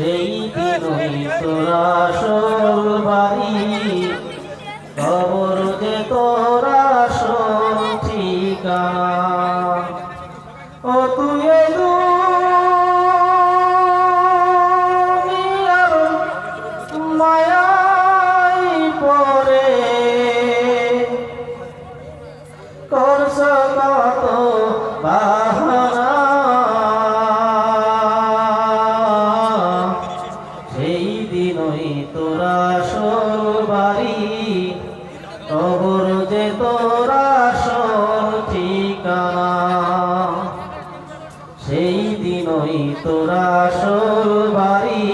সেই দিনই তোরা আসল বাড়ি, কবর যে তোরা আসল ঠিকানা। ও তুই এই দুনিয়ার মায়ায় পড়ে করছ কত বাহানা, সেই দিনই তোরা আসল বাড়ি, কবর যে তোরা আসল ঠিকানা। সেই দিনই তোরা আসল বাড়ি,